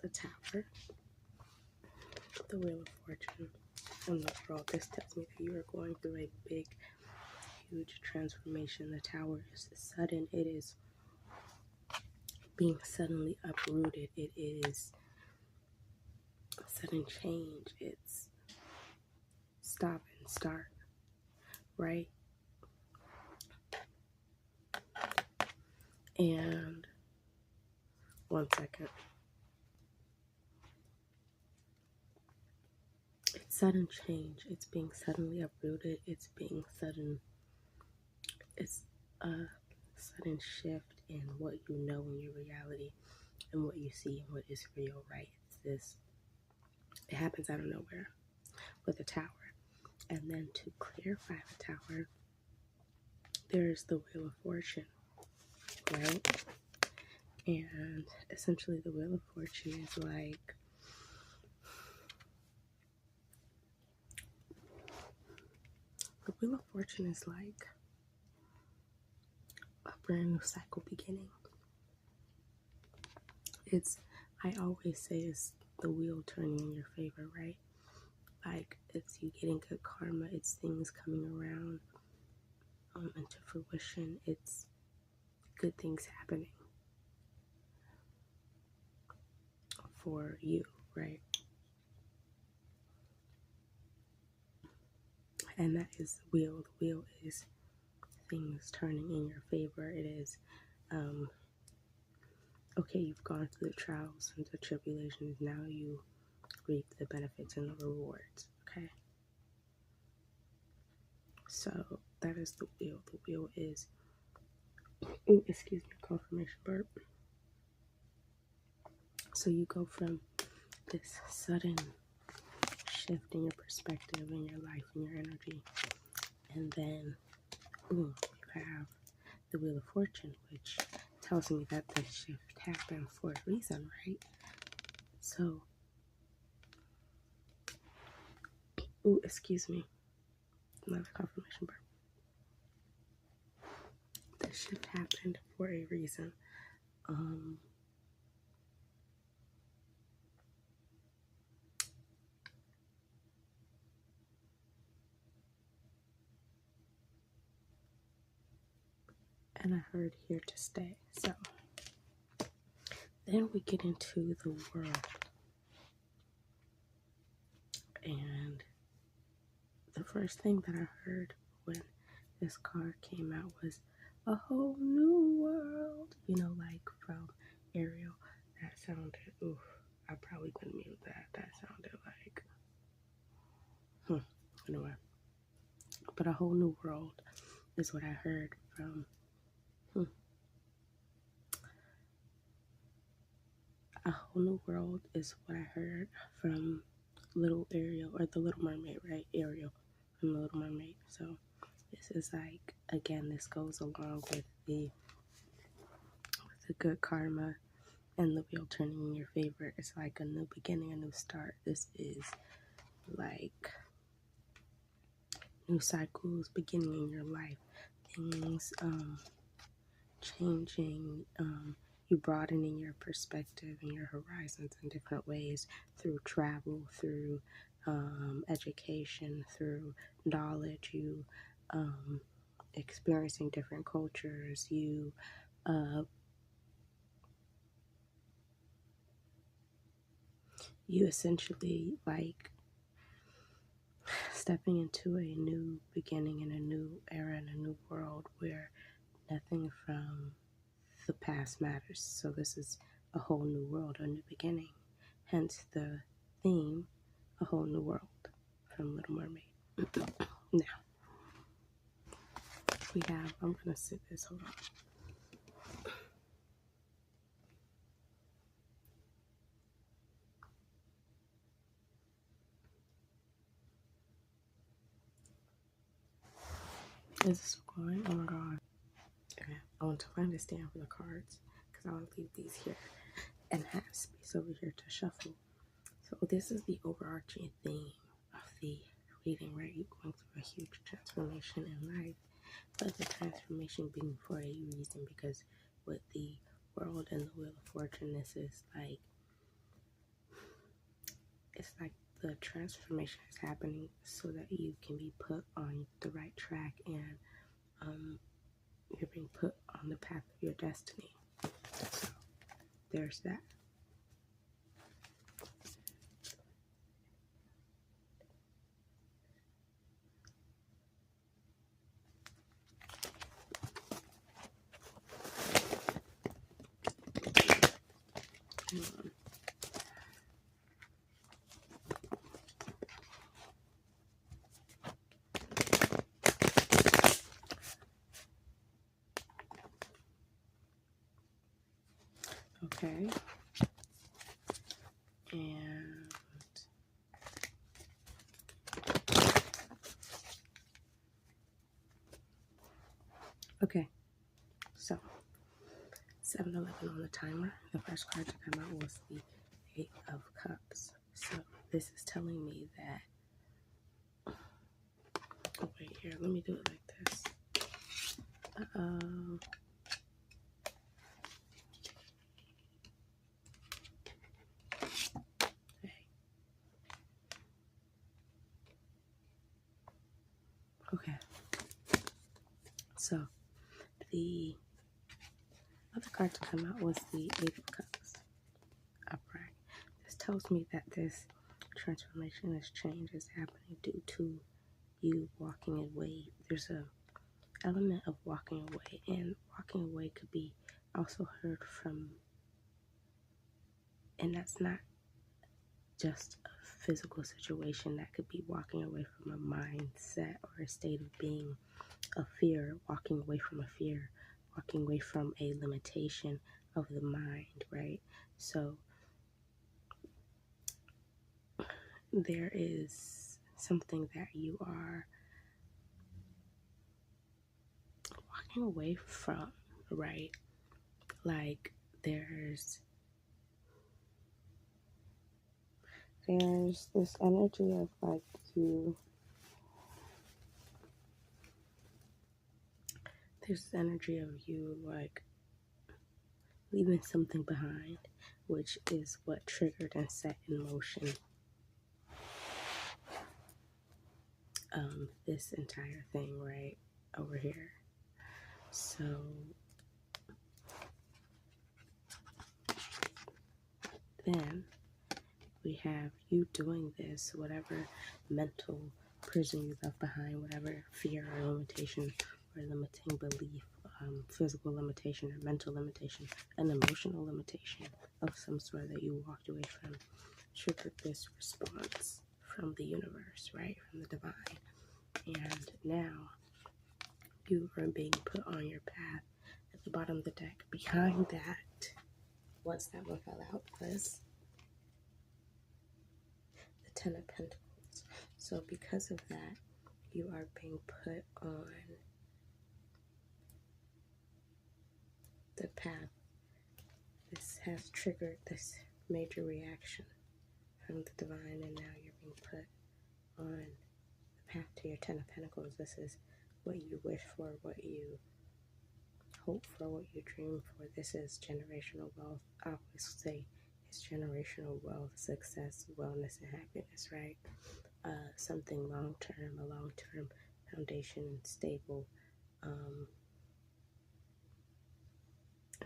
the Tower, the Wheel of Fortune, and the World. This tells me that you are going through a big, huge transformation. The Tower is sudden. It is being suddenly uprooted. It is sudden change. It's stop and start, right? And one second. It's sudden change. It's being suddenly uprooted. It's a sudden shift in what you know in your reality and what you see and what is real, right? It happens out of nowhere with a tower. And then to clarify the tower, there's the Wheel of Fortune, right? And essentially the Wheel of Fortune is like a brand new cycle beginning. I always say it's the wheel turning in your favor, right? Like it's you getting good karma, it's things coming around into fruition, it's good things happening for you, right? And that is the wheel. The wheel is things turning in your favor. It is, okay, you've gone through the trials and the tribulations. Now you reap the benefits and the rewards, okay? So that is the wheel. The wheel is, excuse me, confirmation burp. So you go from this sudden shift in your perspective, in your life, in your energy, and then you have the Wheel of Fortune, which tells me that this shift happened for a reason, right? So, excuse me, another confirmation burp. This shift happened for a reason. And I heard here to stay. So then we get into the world. And the first thing that I heard when this card came out was a whole new world. You know, like from Ariel. That sounded, oof, I probably couldn't mute that. That sounded like, anyway. But a whole new world is what I heard from, a whole new world is what I heard from Little Ariel, or the Little Mermaid, right? Ariel from the Little Mermaid. So this is like, again, this goes along with the good karma and the wheel turning in your favor. It's like a new beginning, a new start. This is like new cycles beginning in your life. Things changing, you broadening your perspective and your horizons in different ways through travel, through education, through knowledge, you experiencing different cultures, you essentially like stepping into a new beginning in a new era in a new world where nothing from the past matters. So this is a whole new world, a new beginning. Hence the theme, a whole new world from Little Mermaid. Now, we have, I'm going to sit this, hold on. Is this going? Oh my god. Okay. I want to find a stand for the cards because I want to leave these here and have space over here to shuffle. So this is the overarching theme of the reading, right? You're going through a huge transformation in life, but the transformation being for a reason, because with the world and the Wheel of Fortune, this is like it's like the transformation is happening so that you can be put on the right track, and you're being put on the path of your destiny. So there's that. Okay. And okay, so 7-Eleven on the timer. The first card to come out was the Eight of Cups. So this is telling me that, oh wait, here, let me do it like this. Uh-oh. Okay. So the other card to come out was the Eight of Cups upright. This tells me that this transformation, this change is happening due to you walking away. There's a element of walking away, and walking away could be also heard from, and that's not just a physical situation. That could be walking away from a mindset or a state of being, a fear, walking away from a fear, walking away from a limitation of the mind, right? So there is something that you are walking away from, right? Like there's this energy of like there's this energy of you like leaving something behind, which is what triggered and set in motion this entire thing right over here. So then we have you doing this, whatever mental prison you left behind, whatever fear or limitation or limiting belief, physical limitation or mental limitation, an emotional limitation of some sort that you walked away from, triggered this response from the universe, right? From the divine. And now you are being put on your path. At the bottom of the deck, behind that, once that one fell out, was the Ten of Pentacles. So because of that, you are being put on the path. This has triggered this major reaction from the divine, and now you're being put on the path to your Ten of Pentacles. This is what you wish for, what you hope for, what you dream for. This is generational wealth. I always say it's generational wealth, success, wellness, and happiness, right? Something long-term, a long-term foundation, stable,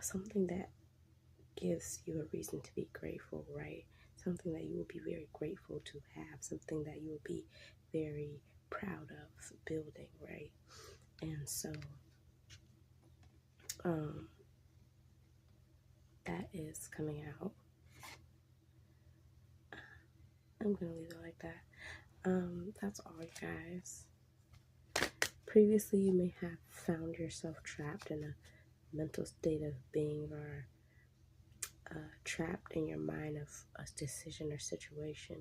something that gives you a reason to be grateful, right? Something that you will be very grateful to have, something that you will be very proud of building, right? And so that is coming out. I'm gonna leave it like that. That's all, you guys. Previously, you may have found yourself trapped in a mental state of being, or trapped in your mind of a decision or situation.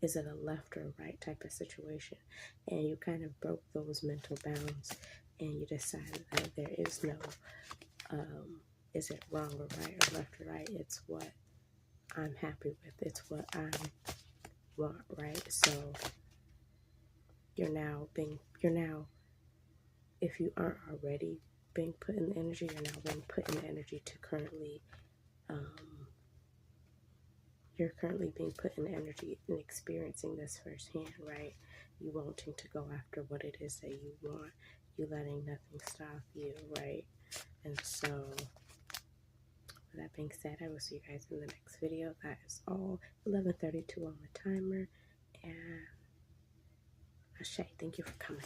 Is it a left or right type of situation? And you kind of broke those mental bounds, and you decided that there is no is it wrong or right or left or right. It's what I'm happy with. It's what I want, right? So you're now, if you aren't already being put in the energy, you're now being put in the energy to currently, you're currently being put in energy and experiencing this firsthand, right? You wanting to go after what it is that you want. You letting nothing stop you, right? And so, with that being said, I will see you guys in the next video. That is all. 11:32 on the timer. And Ashay, thank you for coming.